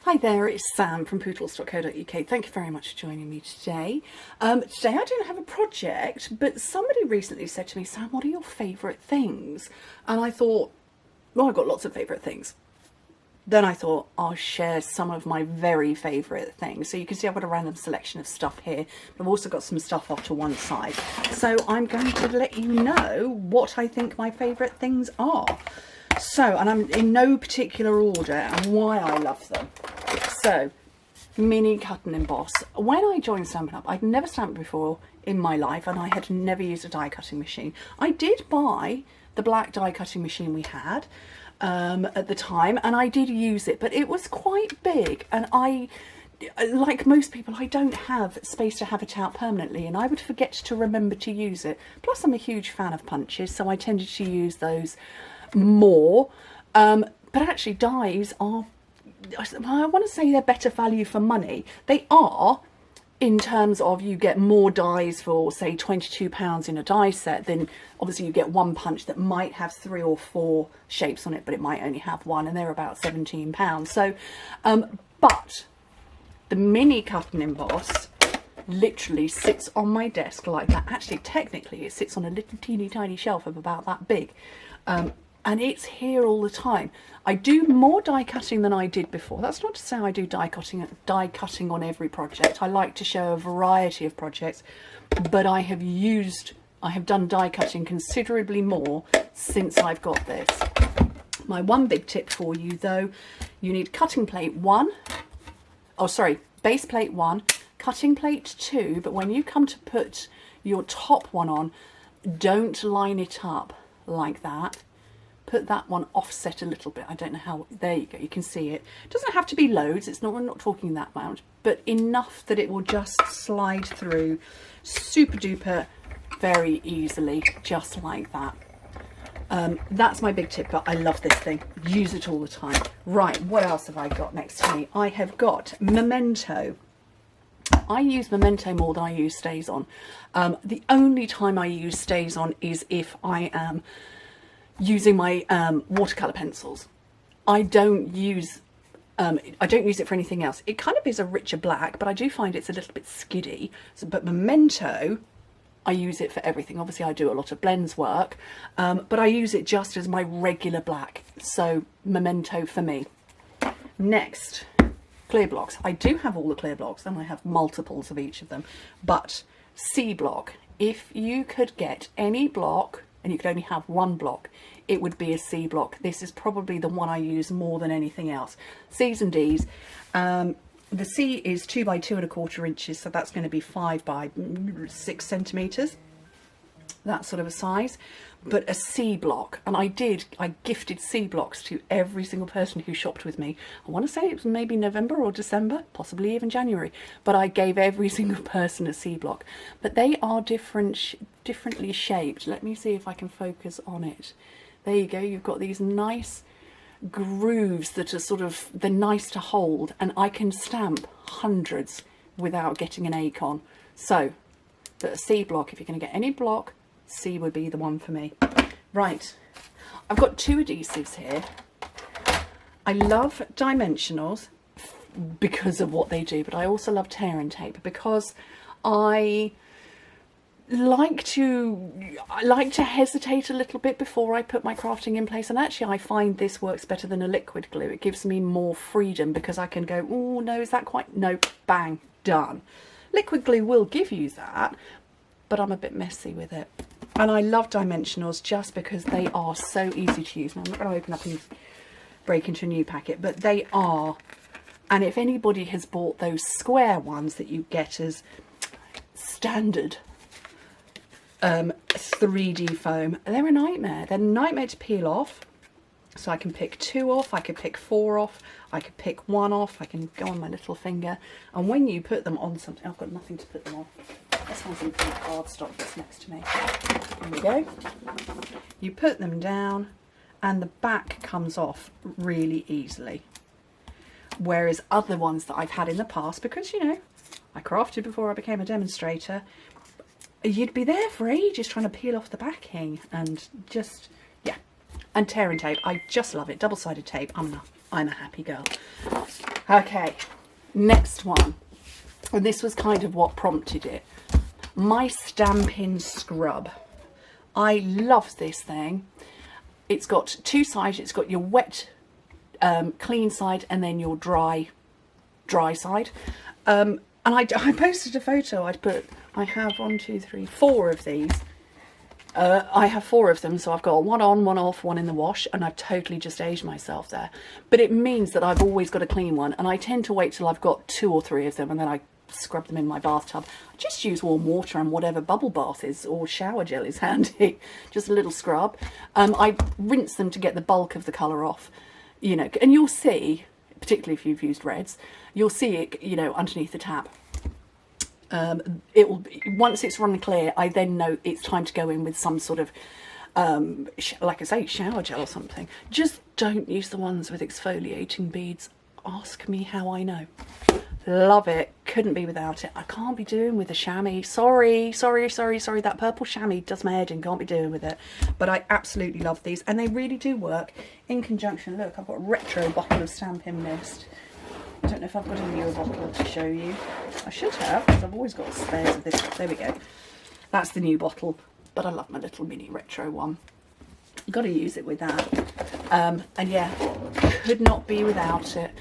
Hi there, it's Sam from Pootles.co.uk. Thank you very much for joining me today. Today I don't have a project, but somebody recently said to me, Sam, what are your favourite things? And I thought, well, I've got lots of favourite things. Then I thought I'll share some of my very favourite things. So you can see I've got a random selection of stuff here. I've also got some stuff off to one side. So I'm going to let you know what I think my favourite things are. So, and I'm in no particular order and why I love them. So, mini cut and emboss. When I joined Stampin' Up, I'd never stamped before in my life and I had never used a die cutting machine. I did buy the black die cutting machine we had at the time, and I did use it, but it was quite big, and like most people, I don't have space to have it out permanently, and I would forget to remember to use it. Plus I'm a huge fan of punches, so I tended to use those more, but actually dies are, I want to say they're better value for money. They are, in terms of you get more dies for say £22 in a die set, then obviously you get one punch that might have 3 or 4 shapes on it, but it might only have one, and they're about £17. So but the mini cut and emboss literally sits on my desk like that. Actually, technically it sits on a little teeny tiny shelf of about that big, and it's here all the time. I do more die cutting than I did before. That's not to say I do die cutting on every project. I like to show a variety of projects, but I have done die cutting considerably more since I've got this. My one big tip for you though, you need cutting plate 1, base plate 1, cutting plate 2, but when you come to put your top one on, don't line it up like that. Put that one offset a little bit. I don't know how, there you go, you can see it. It doesn't have to be loads, it's not, we're not talking that much, but enough that it will just slide through super duper very easily, just like that. That's my big tip, but I love this thing. Use it all the time. Right, what else have I got next to me? I have got Memento. I use Memento more than I use StazOn. The only time I use StazOn is if I am using my watercolor pencils. I don't use it for anything else. It kind of is a richer black, but I do find it's a little bit skiddy. So, but Memento, I use it for everything. Obviously I do a lot of blends work, but I use it just as my regular black. So Memento for me. Next, clear blocks. I do have all the clear blocks, and I have multiples of each of them, but C block. If you could get any block and you could only have one block, it would be a C block. This is probably the one I use more than anything else. C's and D's. The C is 2 by 2¼ inches, so that's going to be 5 by 6 centimeters, that sort of a size. But a C block, and I gifted C blocks to every single person who shopped with me. I want to say it was maybe November or December, possibly even January, but I gave every single person a C block. But they are differently shaped. Let me see if I can focus on it. There you go, you've got these nice grooves that are sort of, they're nice to hold, and I can stamp hundreds without getting an ache on. So, but a C block, if you're going to get any block, C would be the one for me. Right, I've got 2 adhesives here. I love dimensionals because of what they do, but I also love tear and tape because I like to hesitate a little bit before I put my crafting in place, and actually I find this works better than a liquid glue. It gives me more freedom because I can go, oh no, is that quite, no, bang, done. Liquid glue will give you that, but I'm a bit messy with it. And I love dimensionals just because they are so easy to use. Now, I'm not going to open up and break into a new packet, but they are. And if anybody has bought those square ones that you get as standard 3D foam, they're a nightmare. They're a nightmare to peel off. So I can pick 2 off, I could pick 4 off, I could pick 1 off, I can go on my little finger. And when you put them on something, I've got nothing to put them on. This one's in cardstock that's next to me. There we go. You put them down and the back comes off really easily. Whereas other ones that I've had in the past, because you know, I crafted before I became a demonstrator, you'd be there for ages trying to peel off the backing and just, yeah. And tear and tape, I just love it. Double-sided tape, I'm a happy girl. Okay, next one. And this was kind of what prompted it. My Stampin' Scrub. I love this thing. It's got two sides. It's got your wet, clean side, and then your dry side. And I posted a photo. I have 1, 2, 3, 4 of these. I have 4 of them, so I've got one on, one off, one in the wash, and I've totally just aged myself there. But it means that I've always got a clean one, and I tend to wait till I've got 2 or 3 of them, and then I scrub them in my bathtub. I just use warm water and whatever bubble bath is or shower gel is handy. Just a little scrub. I rinse them to get the bulk of the colour off, you know, and you'll see, particularly if you've used reds, you'll see it, you know, underneath the tap. It will, once it's run clear, I then know it's time to go in with some sort of like I say, shower gel or something. Just don't use the ones with exfoliating beads. Ask me how I know. Love it. Couldn't be without it. I can't be doing with the chamois. Sorry. That purple chamois does my head in. Can't be doing with it. But I absolutely love these, and they really do work in conjunction. Look, I've got a retro bottle of Stampin' Mist. I don't know if I've got a newer bottle to show you. I should have, because I've always got spares of this. There we go. That's the new bottle, but I love my little mini retro one. Got to use it with that. And yeah, could not be without it.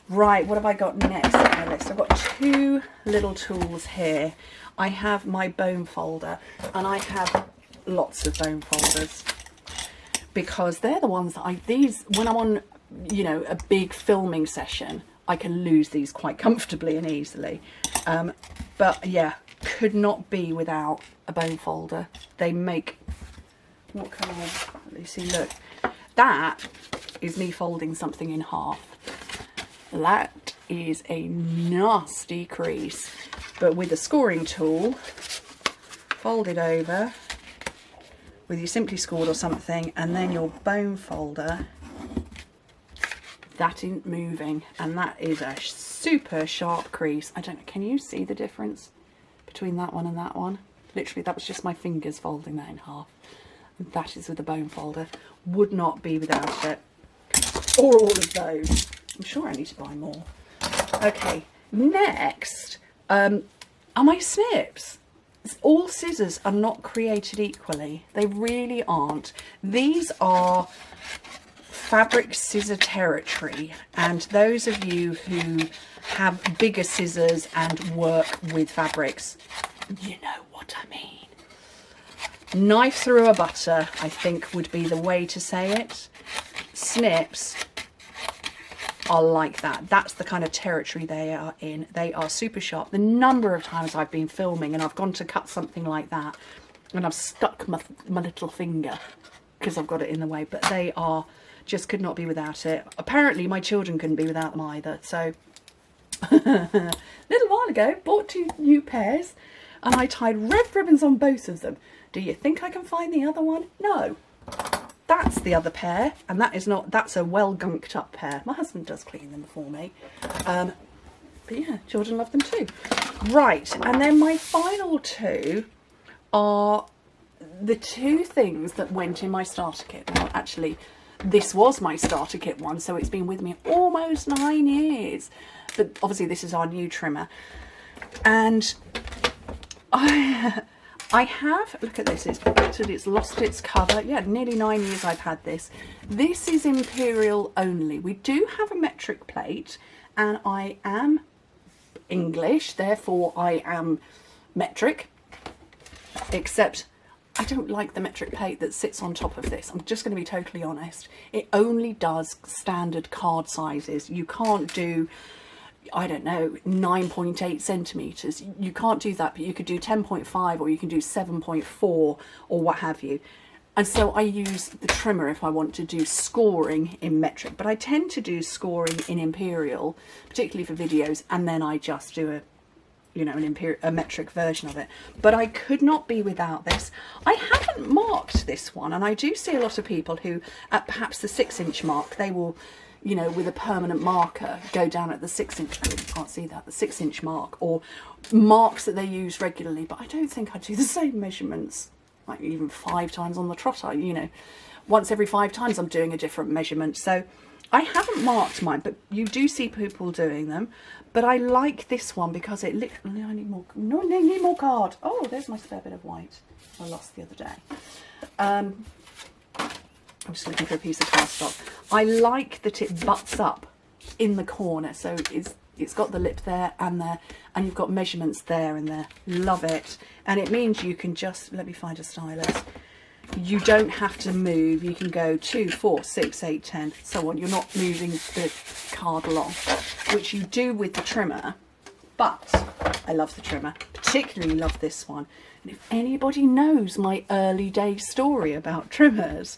Right, what have I got next on my list? I've got 2 little tools here. I have my bone folder, and I have lots of bone folders because they're the ones that these, when I'm on, you know, a big filming session, I can lose these quite comfortably and easily. But yeah, could not be without a bone folder. They make, what can I, let me see, look. That is me folding something in half. That is a nasty crease, but with a scoring tool, fold it over with your Simply Scored or something, and then your bone folder, that isn't moving, and that is a super sharp crease. I don't know, can you see the difference between that one and that one? Literally, that was just my fingers folding that in half. And that is with the bone folder. Would not be without it. Or all of those. I'm sure I need to buy more. Okay, next are my snips. All scissors are not created equally. They really aren't. These are fabric scissor territory, and those of you who have bigger scissors and work with fabrics, you know what I mean. Knife through a butter, I think, would be the way to say it. Snips are like that. That's the kind of territory they are in. They are super sharp. The number of times I've been filming and I've gone to cut something like that and I've stuck my little finger because I've got it in the way, but they are, just could not be without it. Apparently my children couldn't be without them either. So a little while ago, bought 2 new pairs and I tied red ribbons on both of them. Do you think I can find the other one? No. That's the other pair, and that is not, that's a well gunked up pair. My husband does clean them for me. But yeah, children love them too. Right, and then my final 2 are the 2 things that went in my starter kit. Well, actually, this was my starter kit one, so it's been with me almost 9 years. But obviously this is our new trimmer. And I have, look at this, it's lost its cover. Yeah, nearly 9 years I've had this. This is Imperial only. We do have a metric plate, and I am English, therefore I am metric, except I don't like the metric plate that sits on top of this. I'm just going to be totally honest. It only does standard card sizes. You can't do, I don't know, 9.8 centimetres. You can't do that, but you could do 10.5 or you can do 7.4 or what have you. And so I use the trimmer if I want to do scoring in metric, but I tend to do scoring in Imperial, particularly for videos, and then I just do a, you know, a metric version of it. But I could not be without this. I haven't marked this one, and I do see a lot of people who, at perhaps the 6-inch mark, they will, you know, with a permanent marker, go down at the 6-inch, oh, you can't see that, the 6-inch mark, or marks that they use regularly, but I don't think I do the same measurements, like even 5 times on the trot. You know, once every 5 times I'm doing a different measurement. So I haven't marked mine, but you do see people doing them. But I like this one because it literally, I need more, no, I need more card. Oh, there's my spare bit of white I lost the other day. I'm just looking for a piece of cardstock. I like that it butts up in the corner. So it's got the lip there, and you've got measurements there and there. Love it. And it means you can just, let me find a stylus. You don't have to move. You can go 2, 4, 6, 8, 10, so on. You're not moving the card along, which you do with the trimmer. But I love the trimmer, particularly love this one. And if anybody knows my early day story about trimmers,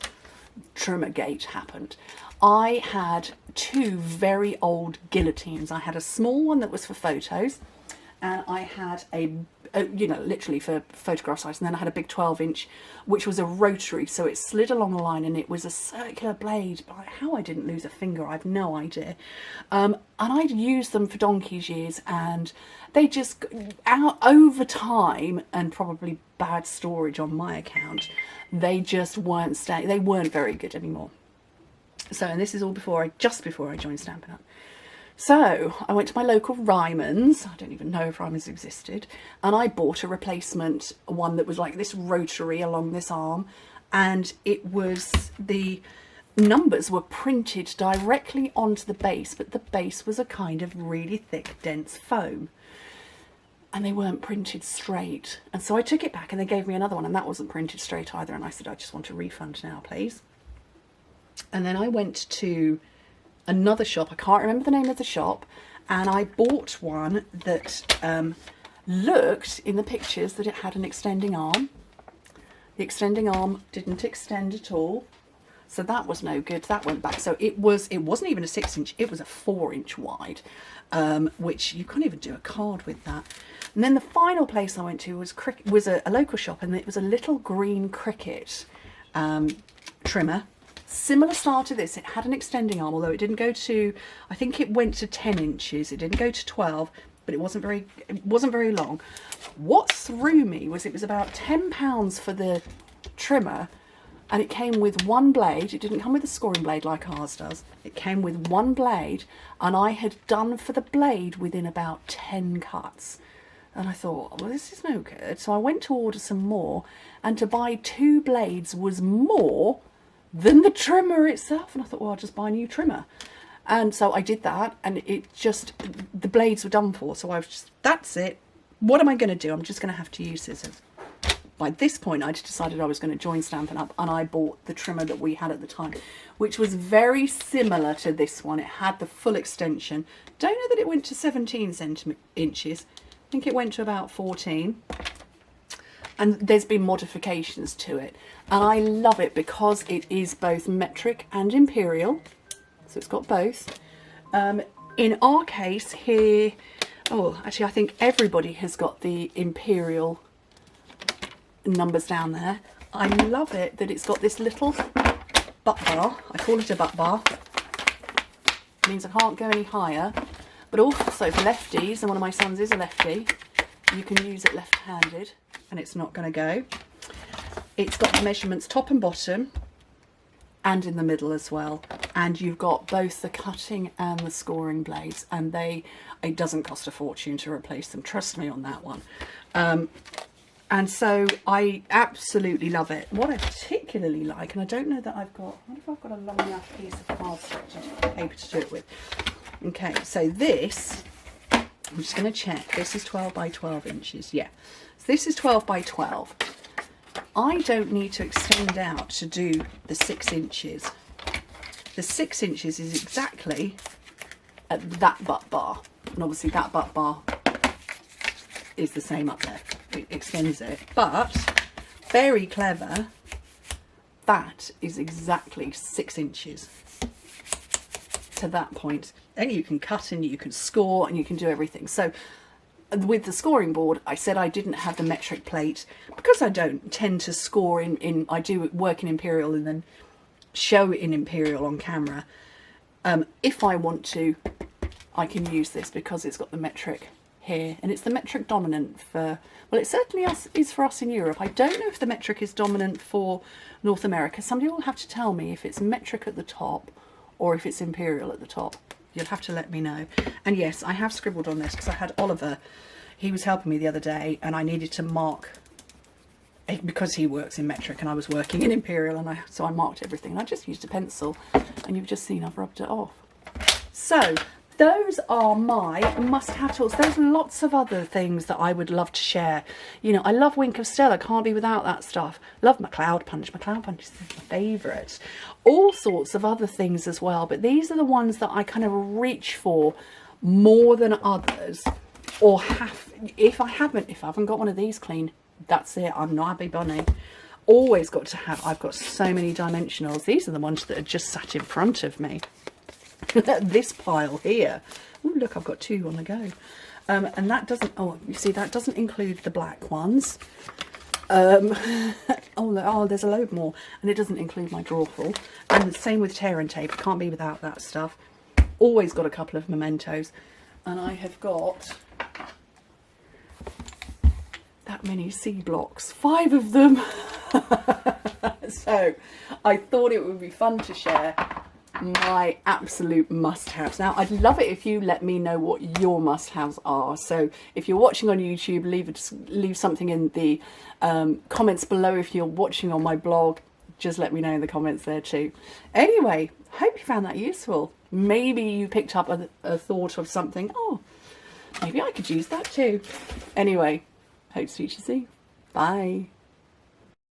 Trimmergate happened. I had 2 very old guillotines. I had a small one that was for photos, and I had a you know, literally for photograph size, and then I had a big 12-inch, which was a rotary, so it slid along the line, and it was a circular blade. But how I didn't lose a finger, I've no idea. And I'd used them for donkey's years, and they just, out over time, and probably bad storage on my account, they just weren't staying. They weren't very good anymore. So, and this is all just before I joined Stampin' Up. So I went to my local Ryman's, I don't even know if Ryman's existed, and I bought a replacement one that was like this rotary along this arm, and it was, the numbers were printed directly onto the base, but the base was a kind of really thick, dense foam, and they weren't printed straight. And so I took it back, and they gave me another one, and that wasn't printed straight either, and I said, I just want a refund now, please. And then I went to another shop, I can't remember the name of the shop, and I bought one that looked in the pictures that it had an extending arm. The extending arm didn't extend at all, so that was no good. That went back. So it wasn't even a 6-inch, it was a 4-inch wide, which you can't even do a card with that. And then the final place I went to was a local shop, and it was a little green cricket trimmer. Similar style to this. It had an extending arm, although it didn't go to, I think it went to 10 inches. It didn't go to 12, but it wasn't very long. What threw me was it was about £10 for the trimmer, and it came with one blade. It didn't come with a scoring blade like ours does. It came with one blade, and I had done for the blade within about 10 cuts. And I thought, well, this is no good. So I went to order some more, and to buy 2 blades was more than the trimmer itself. And I thought, well, I'll just buy a new trimmer. And so I did that, and it just, the blades were done for. So I was just, that's it. What am I going to do? I'm just going to have to use scissors. By this point, I decided I was going to join Stampin' Up, and I bought the trimmer that we had at the time, which was very similar to this one. It had the full extension. Don't know that it went to 17 inches. I think it went to about 14. And there's been modifications to it, and I love it because it is both metric and imperial, so it's got both. In our case here, oh, actually I think everybody has got the imperial numbers down there. I love it that it's got this little butt bar. I call it a butt bar. It means I can't go any higher, but also for lefties, and one of my sons is a lefty, you can use it left-handed and it's not going to go. It's got the measurements top and bottom, and in the middle as well, and you've got both the cutting and the scoring blades, and it doesn't cost a fortune to replace them, trust me on that one. And so I absolutely love it. What I particularly like, and I don't know that I've got, I wonder if I've got a long enough piece of cardstock paper to do it with. Okay, so this, I'm just going to check, this is 12 by 12 inches, yeah. So this is 12 by 12. I don't need to extend out to do the 6 inches. The 6 inches is exactly at that butt bar, and obviously that butt bar is the same up there. It extends it, but very clever, that is exactly 6 inches to that point. Then you can cut and you can score and you can do everything. So with the scoring board, I said I didn't have the metric plate because I don't tend to score I do work in Imperial and then show it in Imperial on camera. If I want to, I can use this because it's got the metric here, and it's the metric dominant for, well, it certainly is for us in Europe. I don't know if the metric is dominant for North America. Somebody will have to tell me if it's metric at the top or if it's Imperial at the top. You'll have to let me know. And yes, I have scribbled on this because I had Oliver, he was helping me the other day, and I needed to mark, because he works in metric and I was working in Imperial, and so I marked everything, and I just used a pencil, and you've just seen I've rubbed it off. So those are my must-have tools. There's lots of other things that I would love to share. You know, I love Wink of Stella, can't be without that stuff. Love my Cloud Punch is my favourite. All sorts of other things as well, but these are the ones that I kind of reach for more than others, or if I haven't got one of these clean, that's it, I'm not a happy bunny. Always got to have, I've got so many dimensionals. These are the ones that are just sat in front of me. This pile here. Oh, look, I've got 2 on the go. And that doesn't, oh, you see, that doesn't include the black ones. Oh, there's a load more. And it doesn't include my drawer full. And the same with tear and tape. Can't be without that stuff. Always got a couple of mementos. And I have got that many C blocks. 5 of them. So I thought it would be fun to share my absolute must-haves. Now, I'd love it if you let me know what your must-haves are. So if you're watching on YouTube, leave something in the comments below. If you're watching on my blog, just let me know in the comments there too. Anyway, hope you found that useful. Maybe you picked up a thought of something. Oh, maybe I could use that too. Anyway, hope to see you soon. Bye.